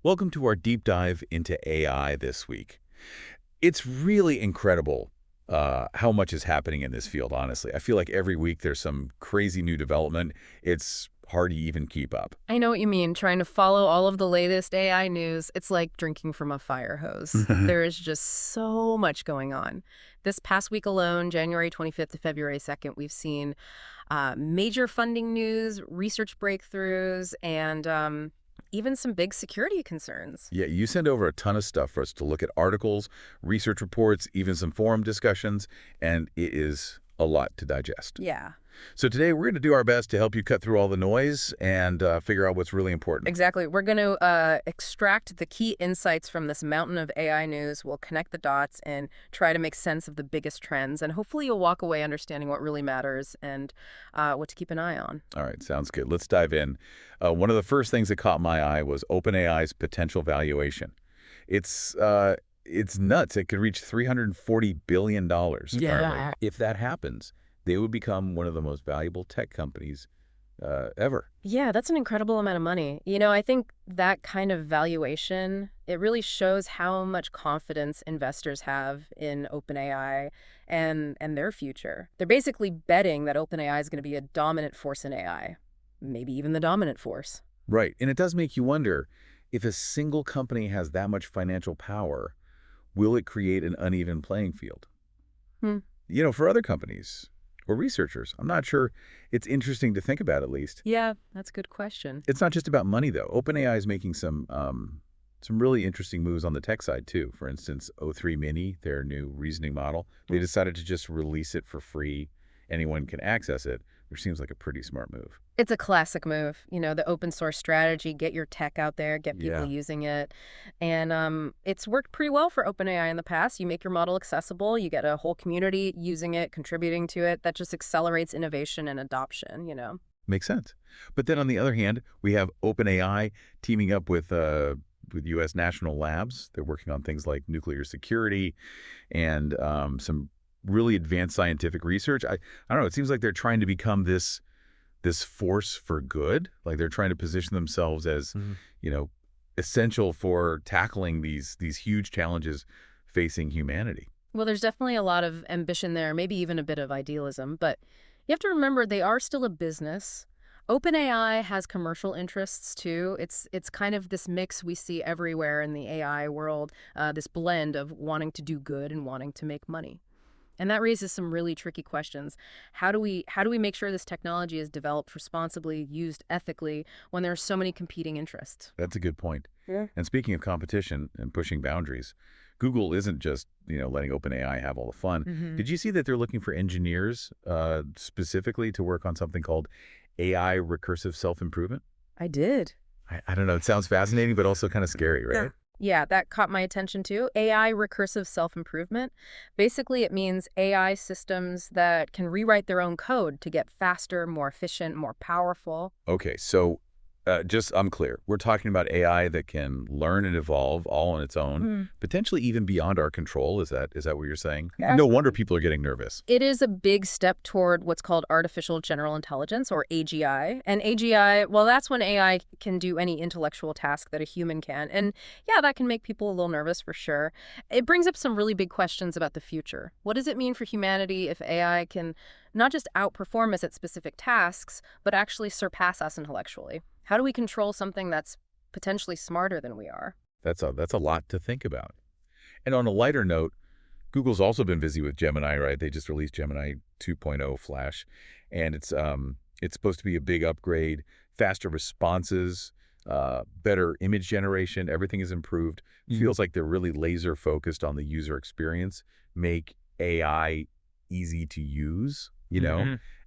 Welcome to our deep dive into AI this week. It's really incredible how much is happening in this field, honestly. I feel like every week there's some crazy new development. It's hard to even keep up. I know what you mean, trying to follow all of the latest AI news. It's like drinking from a fire hose. There is just so much going on. This past week alone, January 25th to February 2nd, we've seen major funding news, research breakthroughs, and even some big security concerns. Yeah, you send over a ton of stuff for us to look at articles, research reports, even some forum discussions, and it is a lot to digest. Yeah, So today we're going to do our best to help you cut through all the noise and figure out what's really important. exactly. We're going to extract the key insights from this mountain of AI news. We'll connect the dots and try to make sense of the biggest trends. And hopefully you'll walk away understanding what really matters and what to keep an eye on. All right, sounds good. Let's dive in. One of the first things that caught my eye was OpenAI's potential valuation. It's it's nuts. It could reach $340 billion, apparently. Yeah. If that happens, they would become one of the most valuable tech companies ever. Yeah, that's an incredible amount of money. I think that kind of valuation, it really shows how much confidence investors have in OpenAI and their future. They're basically betting that OpenAI is going to be a dominant force in AI, maybe even the dominant force. Right, and it does make you wonder, if a single company has that much financial power, will it create an uneven playing field? Hmm. For other companies or researchers. I'm not sure. It's interesting to think about, at least. Yeah, that's a good question. It's not just about money, though. OpenAI is making some really interesting moves on the tech side, too. For instance, o3-mini, their new reasoning model, they decided to just release it for free. Anyone can access it, which seems like a pretty smart move. It's a classic move, the open source strategy, get your tech out there, get people Yeah. using it. And it's worked pretty well for OpenAI in the past. You make your model accessible, you get a whole community using it, contributing to it. That just accelerates innovation and adoption. Makes sense. But then on the other hand, we have OpenAI teaming up with U.S. national labs. They're working on things like nuclear security and some really advanced scientific research. I don't know. It seems like they're trying to become this force for good. Like they're trying to position themselves as, you know, essential for tackling these huge challenges facing humanity. Well, there's definitely a lot of ambition there, maybe even a bit of idealism, but you have to remember they are still a business. OpenAI has commercial interests too. It's kind of this mix we see everywhere in the AI world, this blend of wanting to do good and wanting to make money. And that raises some really tricky questions. How do we make sure this technology is developed responsibly, used ethically, when there are so many competing interests? That's a good point. Yeah. And speaking of competition and pushing boundaries, Google isn't just, letting OpenAI have all the fun. Did you see that they're looking for engineers specifically to work on something called AI recursive self-improvement? I did. I don't know. It sounds fascinating, but also kind of scary, right? Yeah, that caught my attention too. AI recursive self-improvement. Basically, it means AI systems that can rewrite their own code to get faster, more efficient, more powerful. Okay, so just I'm clear. We're talking about AI that can learn and evolve all on its own, potentially even beyond our control. Is that what you're saying? Yeah. No wonder people are getting nervous. It is a big step toward what's called artificial general intelligence, or AGI. And AGI, well, that's when AI can do any intellectual task that a human can. And yeah, that can make people a little nervous for sure. It brings up some really big questions about the future. What does it mean for humanity if AI can not just outperform us at specific tasks, but actually surpass us intellectually? How do we control something that's potentially smarter than we are? That's a lot to think about. And on a lighter note, Google's also been busy with Gemini, right? They just released Gemini 2.0 Flash, and it's supposed to be a big upgrade, faster responses, better image generation. Everything is improved. Feels like they're really laser focused on the user experience, make AI easy to use,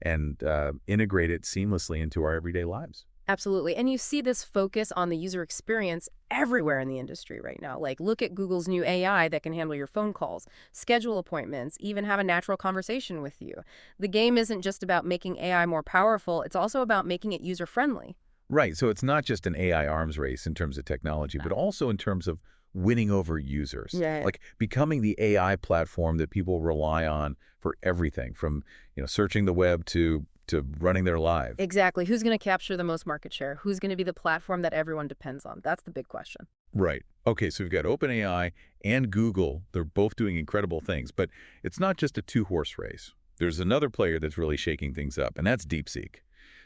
and integrate it seamlessly into our everyday lives. Absolutely. And you see this focus on the user experience everywhere in the industry right now. Like, look at Google's new AI that can handle your phone calls, schedule appointments, even have a natural conversation with you. The game isn't just about making AI more powerful, it's also about making it user-friendly. Right. So it's not just an AI arms race in terms of technology, but also in terms of winning over users. Yeah. Like becoming the AI platform that people rely on for everything from, searching the web to to running their lives. Exactly. Who's going to capture the most market share? Who's going to be the platform that everyone depends on? That's the big question. Right. Okay, so we've got OpenAI and Google. They're both doing incredible things, but it's not just a two-horse race. There's another player that's really shaking things up, and that's DeepSeek.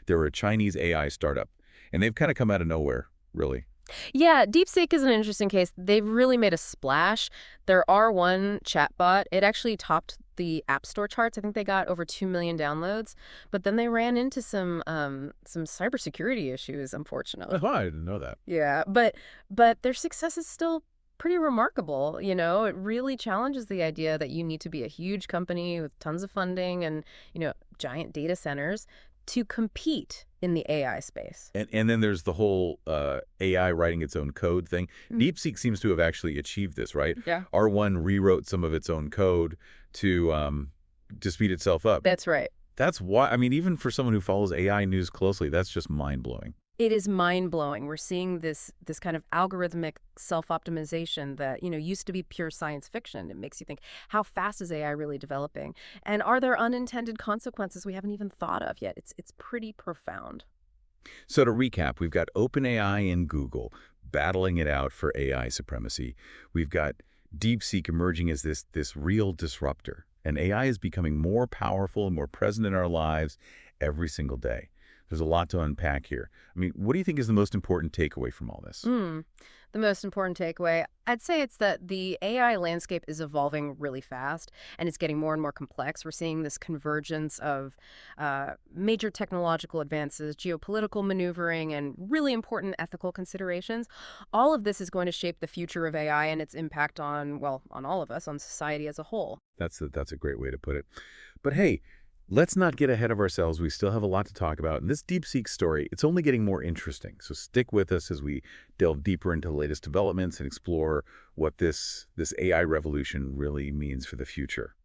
They're a Chinese AI startup, and they've kind of come out of nowhere, really. Yeah, DeepSeek is an interesting case. They've really made a splash. Their R1 chatbot, it actually topped the App Store charts. I think they got over 2 million downloads, but then they ran into some cybersecurity issues, unfortunately. Oh, I didn't know that. Yeah, but their success is still pretty remarkable, you know? It really challenges the idea that you need to be a huge company with tons of funding and, giant data centers to compete in the AI space. And then there's the whole AI writing its own code thing. Mm. DeepSeek seems to have actually achieved this, right? Yeah. R1 rewrote some of its own code to speed itself up. That's right. That's why, I mean, even for someone who follows AI news closely, that's just mind-blowing. It is mind-blowing. We're seeing this kind of algorithmic self-optimization that, used to be pure science fiction. It makes you think, how fast is AI really developing? And are there unintended consequences we haven't even thought of yet? It's pretty profound. So to recap, we've got OpenAI and Google battling it out for AI supremacy. We've got DeepSeek emerging as this real disruptor. And AI is becoming more powerful and more present in our lives every single day. There's a lot to unpack here. I mean, what do you think is the most important takeaway from all this? The most important takeaway, I'd say it's that the AI landscape is evolving really fast, and it's getting more and more complex. We're seeing this convergence of major technological advances, geopolitical maneuvering, and really important ethical considerations. All of this is going to shape the future of AI and its impact on, well, on all of us, on society as a whole. That's a great way to put it. But hey, let's not get ahead of ourselves. We still have a lot to talk about. And this DeepSeek story, it's only getting more interesting. So stick with us as we delve deeper into the latest developments and explore what this AI revolution really means for the future.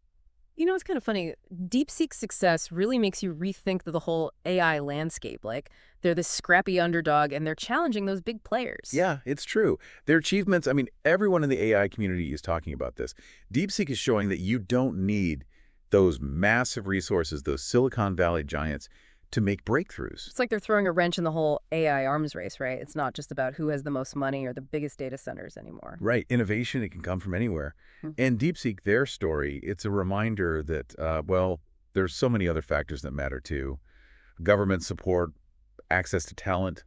It's kind of funny. DeepSeek's success really makes you rethink the whole AI landscape. Like, they're this scrappy underdog, and they're challenging those big players. Yeah, it's true. Their achievements, I mean, everyone in the AI community is talking about this. DeepSeek is showing that you don't need those massive resources, those Silicon Valley giants, to make breakthroughs. It's like they're throwing a wrench in the whole AI arms race, right? It's not just about who has the most money or the biggest data centers anymore. Right. Innovation, it can come from anywhere. Hmm. And DeepSeek, their story, it's a reminder that, well, there's so many other factors that matter too. Government support, access to talent,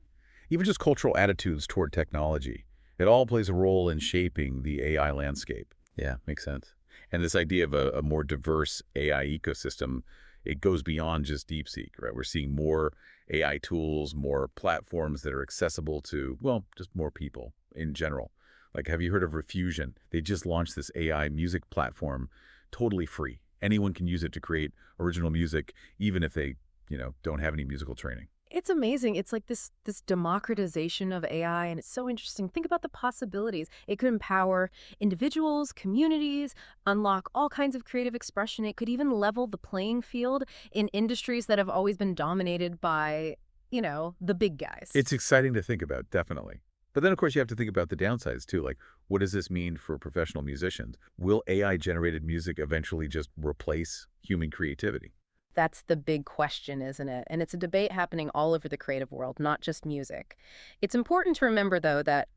even just cultural attitudes toward technology. It all plays a role in shaping the AI landscape. Yeah, makes sense. And this idea of a more diverse AI ecosystem, it goes beyond just DeepSeek, right? We're seeing more AI tools, more platforms that are accessible to, well, just more people in general. Like, have you heard of Refusion? They just launched this AI music platform, totally free. Anyone can use it to create original music, even if they, don't have any musical training. It's amazing. It's like this democratization of AI, and it's so interesting. Think about the possibilities. It could empower individuals, communities, unlock all kinds of creative expression. It could even level the playing field in industries that have always been dominated by, the big guys. It's exciting to think about, definitely. But then, of course, you have to think about the downsides, too. Like, what does this mean for professional musicians? Will AI-generated music eventually just replace human creativity? That's the big question, isn't it? And it's a debate happening all over the creative world, not just music. It's important to remember, though, that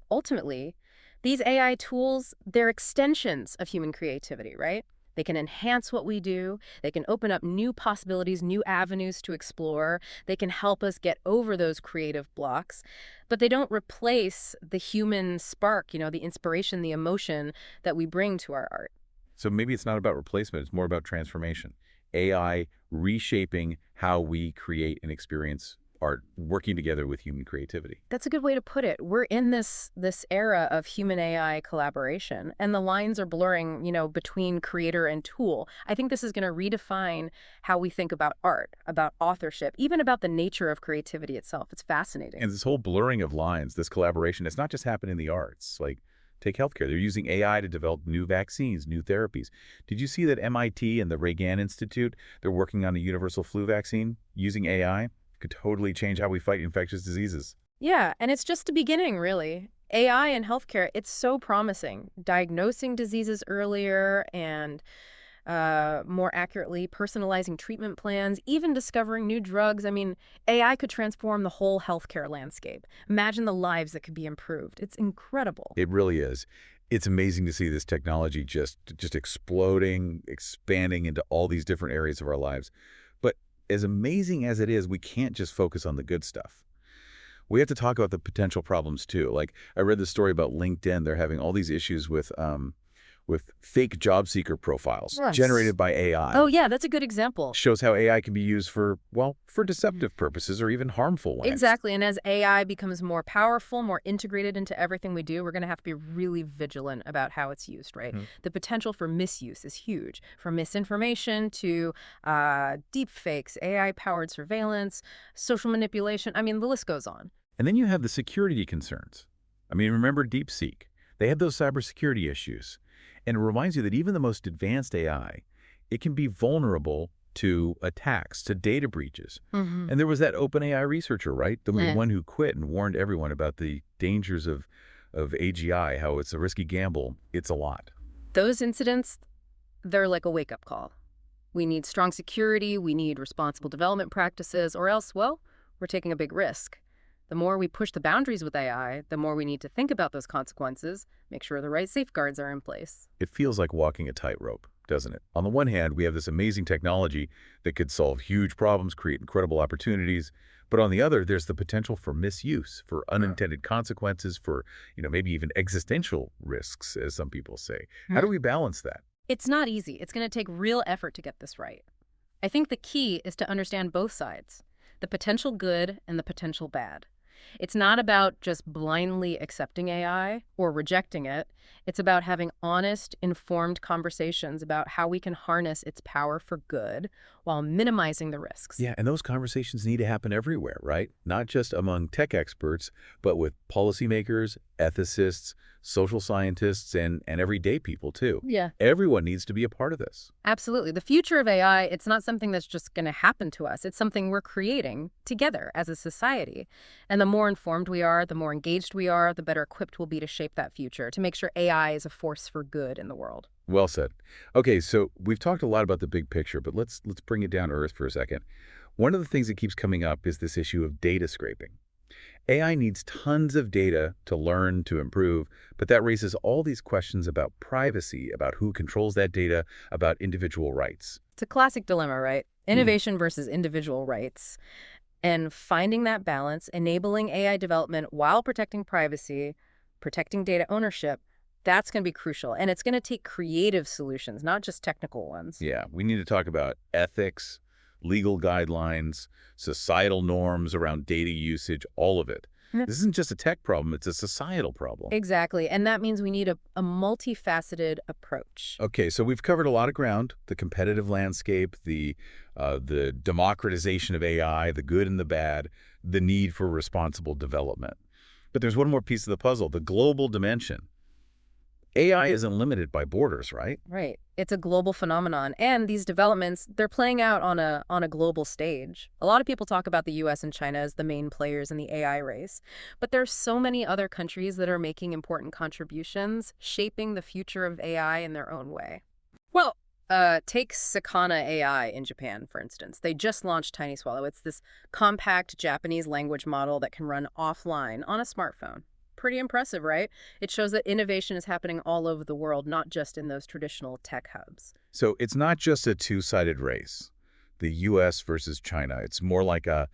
ultimately, these AI tools, they're extensions of human creativity, right? They can enhance what we do. They can open up new possibilities, new avenues to explore. They can help us get over those creative blocks. But they don't replace the human spark, the inspiration, the emotion that we bring to our art. So maybe it's not about replacement, it's more about transformation. AI reshaping how we create and experience art, working together with human creativity. That's a good way to put it. We're in this era of human AI collaboration, and the lines are blurring, between creator and tool. I think this is going to redefine how we think about art, about authorship, even about the nature of creativity itself. It's fascinating. And this whole blurring of lines, this collaboration, it's not just happening in the arts. Like, take healthcare. They're using AI to develop new vaccines, new therapies. Did you see that MIT and the Reagan Institute, they're working on a universal flu vaccine using AI? Could totally change how we fight infectious diseases. Yeah, and it's just the beginning, really. AI in healthcare, it's so promising. Diagnosing diseases earlier and more accurately, personalizing treatment plans, even discovering new drugs. I mean, AI could transform the whole healthcare landscape. Imagine the lives that could be improved. It's incredible. It really is. It's amazing to see this technology just exploding, expanding into all these different areas of our lives. But as amazing as it is, we can't just focus on the good stuff. We have to talk about the potential problems too. Like I read the story about LinkedIn. They're having all these issues with fake job seeker profiles Yes. generated by Oh, AI. yeah, that's a good example. Shows how AI can be used for, well, for deceptive purposes or even harmful ones. Exactly. And as AI becomes more powerful, more integrated into everything we do, we're going to have to be really vigilant about how it's used, right? Hmm. The potential for misuse is huge, from misinformation to deep fakes, AI-powered surveillance, social manipulation. I mean, the list goes on. And then you have the security concerns. I mean, remember DeepSeek? They had those cybersecurity issues. And it reminds you that even the most advanced AI, it can be vulnerable to attacks, to data breaches. Hmm. And there was that OpenAI researcher, right? The Yeah. one who quit and warned everyone about the dangers of AGI, how it's a risky gamble. It's a lot. Those incidents, they're like a wake-up call. We need strong security, we need responsible development practices, or else, well, we're taking a big risk. The more we push the boundaries with AI, the more we need to think about those consequences, make sure the right safeguards are in place. It feels like walking a tightrope, doesn't it? On the one hand, we have this amazing technology that could solve huge problems, create incredible opportunities. But on the other, there's the potential for misuse, for unintended consequences, for, maybe even existential risks, as some people say. How do we balance that? It's not easy. It's going to take real effort to get this right. I think the key is to understand both sides, the potential good and the potential bad. It's not about just blindly accepting AI or rejecting it. It's about having honest, informed conversations about how we can harness its power for good while minimizing the risks. Yeah, and those conversations need to happen everywhere, right? Not just among tech experts, but with policymakers, ethicists, social scientists, and everyday people too. Yeah. Everyone needs to be a part of this. Absolutely. The future of AI, it's not something that's just going to happen to us. It's something we're creating together as a society. And the more informed we are, the more engaged we are, the better equipped we'll be to shape that future, to make sure AI is a force for good in the world. Well said. Okay, so we've talked a lot about the big picture, but let's bring it down to earth for a second. One of the things that keeps coming up is this issue of data scraping. AI needs tons of data to learn, to improve, but that raises all these questions about privacy, about who controls that data, about individual rights. It's a classic dilemma, right? Hmm. Innovation versus individual rights. And finding that balance, enabling AI development while protecting privacy, protecting data ownership, that's going to be crucial. And it's going to take creative solutions, not just technical ones. Yeah, we need to talk about ethics, legal guidelines, societal norms around data usage, all of it. Yeah. This isn't just a tech problem, it's a societal problem. Exactly. And that means we need a multifaceted approach. Okay, so we've covered a lot of ground, the competitive landscape, the democratization of AI, the good and the bad, the need for responsible development. But there's one more piece of the puzzle, the global dimension. AI isn't limited by borders, right? Right. It's a global phenomenon. And these developments, they're playing out on a global stage. A lot of people talk about the US and China as the main players in the AI race. But there's so many other countries that are making important contributions, shaping the future of AI in their own way. Well, take Sakana AI in Japan, for instance. They just launched Tiny Swallow. It's this compact Japanese language model that can run offline on a smartphone. Pretty impressive, right? It shows that innovation is happening all over the world, not just in those traditional tech hubs. So it's not just a two-sided race, the US versus China. It's more like a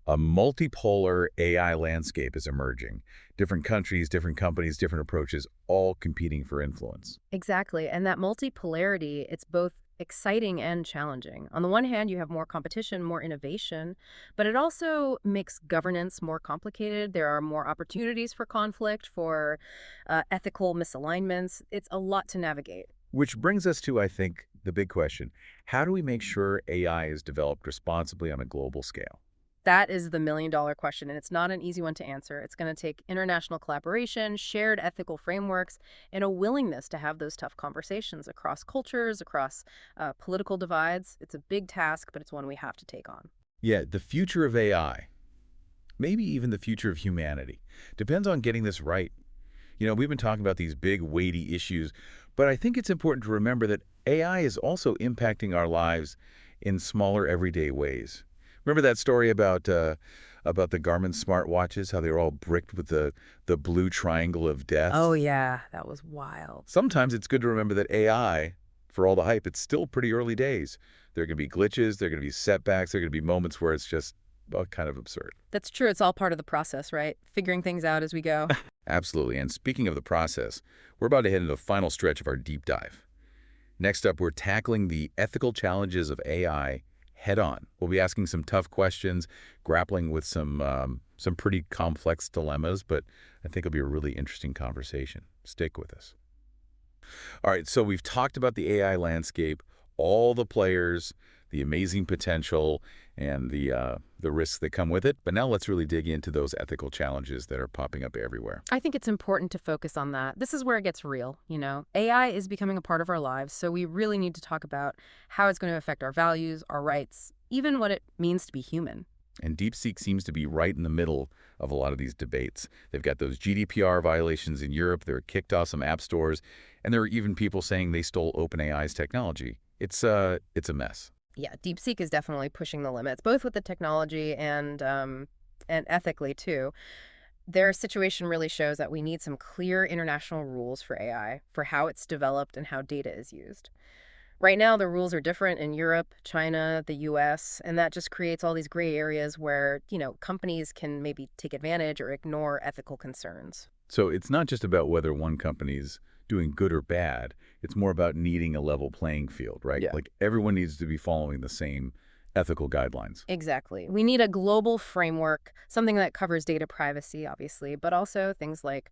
multipolar AI landscape is emerging. Different countries, different companies, different approaches, all competing for influence. Exactly. And that multipolarity, it's both exciting and challenging. On the one hand, you have more competition, more innovation, but it also makes governance more complicated. There are more opportunities for conflict, for ethical misalignments. It's a lot to navigate. Which brings us to, I think, the big question. How do we make sure AI is developed responsibly on a global scale? That is the million-dollar question, and it's not an easy one to answer. It's going to take international collaboration, shared ethical frameworks, and a willingness to have those tough conversations across cultures, across political divides. It's a big task, but it's one we have to take on. Yeah, the future of AI, maybe even the future of humanity, depends on getting this right. We've been talking about these big, weighty issues, but I think it's important to remember that AI is also impacting our lives in smaller, everyday ways. Remember that story about the Garmin smartwatches, how they were all bricked with the blue triangle of Oh, death? yeah, that was wild. Sometimes it's good to remember that AI, for all the hype, it's still pretty early days. There are going to be glitches, there are going to be setbacks, there are going to be moments where it's just kind of absurd. That's true. It's all part of the process, right? Figuring things out as we go. Absolutely. And speaking of the process, we're about to head into the final stretch of our deep dive. Next up, we're tackling the ethical challenges of AI head on. We'll be asking some tough questions, grappling with some pretty complex dilemmas, but I think it'll be a really interesting conversation. Stick with us. All right, so we've talked about the AI landscape, all the players, the amazing potential, and the risks that come with it. But now let's really dig into those ethical challenges that are popping up everywhere. I think it's important to focus on that. This is where it gets real, AI is becoming a part of our lives, so we really need to talk about how it's going to affect our values, our rights, even what it means to be human. And DeepSeek seems to be right in the middle of a lot of these debates. They've got those GDPR violations in Europe. They're kicked off some app stores. And there are even people saying they stole OpenAI's technology. It's a mess. Yeah, DeepSeek is definitely pushing the limits, both with the technology and ethically too. Their situation really shows that we need some clear international rules for AI, for how it's developed and how data is used. Right now, the rules are different in Europe, China, the US, and that just creates all these gray areas where, companies can maybe take advantage or ignore ethical concerns. So it's not just about whether one company's doing good or bad. It's more about needing a level playing field, right? Yeah. Like everyone needs to be following the same ethical guidelines. Exactly. We need a global framework, something that covers data privacy, obviously, but also things like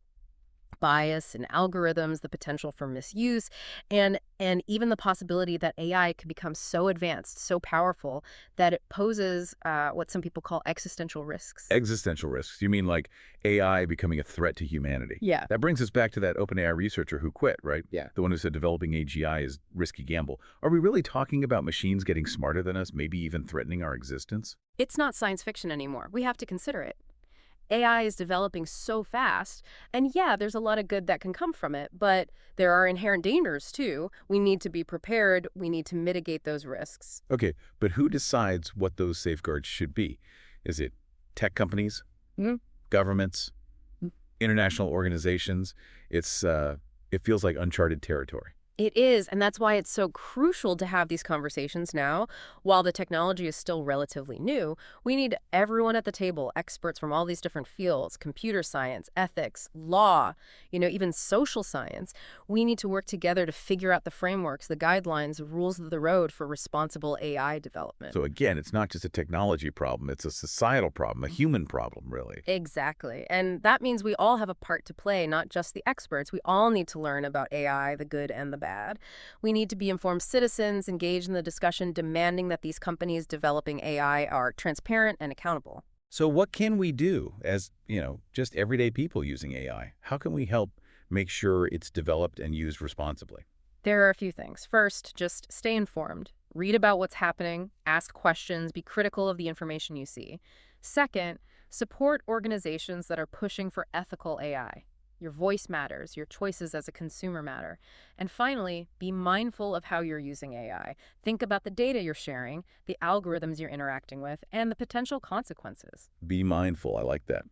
bias and algorithms, the potential for misuse, and even the possibility that AI could become so advanced, so powerful that it poses what some people call existential risks. Existential risks. You mean like AI becoming a threat to humanity? Yeah. That brings us back to that OpenAI researcher who quit, right? Yeah. The one who said developing AGI is risky gamble. Are we really talking about machines getting smarter than us, maybe even threatening our existence? It's not science fiction anymore. We have to consider it. AI is developing so fast, and yeah, there's a lot of good that can come from it, but there are inherent dangers too. We need to be prepared. We need to mitigate those risks. Okay, but who decides what those safeguards should be? Is it tech companies, Mhm. governments, international organizations? It feels like uncharted territory. It is, and that's why it's so crucial to have these conversations now. While the technology is still relatively new, we need everyone at the table, experts from all these different fields, computer science, ethics, law, even social science. We need to work together to figure out the frameworks, the guidelines, rules of the road for responsible AI development. So again, it's not just a technology problem, it's a societal problem, a human problem, really. Exactly. And that means we all have a part to play, not just the experts. We all need to learn about AI, the good and the bad. We need to be informed citizens, engaged in the discussion, demanding that these companies developing AI are transparent and accountable. So what can we do as, just everyday people using AI? How can we help make sure it's developed and used responsibly? There are a few things. First, just stay informed. Read about what's happening, ask questions, be critical of the information you see. Second, support organizations that are pushing for ethical AI. Your voice matters, your choices as a consumer matter. And finally, be mindful of how you're using AI. Think about the data you're sharing, the algorithms you're interacting with, and the potential consequences. Be mindful, I like that.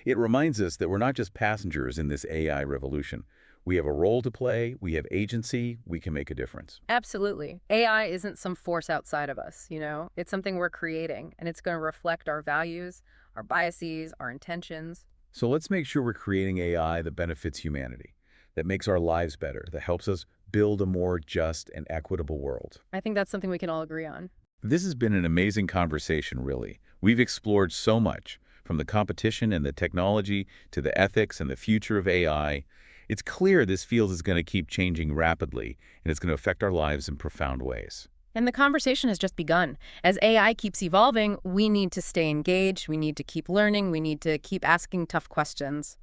It reminds us that we're not just passengers in this AI revolution. We have a role to play, we have agency, we can make a difference. Absolutely. AI isn't some force outside of us. It's something we're creating, and it's going to reflect our values, our biases, our intentions. So let's make sure we're creating AI that benefits humanity, that makes our lives better, that helps us build a more just and equitable world. I think that's something we can all agree on. This has been an amazing conversation, really. We've explored so much, from the competition and the technology to the ethics and the future of AI. It's clear this field is going to keep changing rapidly, and it's going to affect our lives in profound ways. And the conversation has just begun. As AI keeps evolving, we need to stay engaged, we need to keep learning, we need to keep asking tough questions.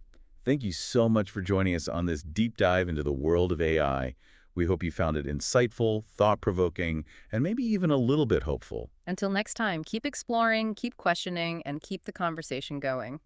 Thank you so much for joining us on this deep dive into the world of AI. We hope you found it insightful, thought-provoking, and maybe even a little bit hopeful. Until next time, keep exploring, keep questioning, and keep the conversation going.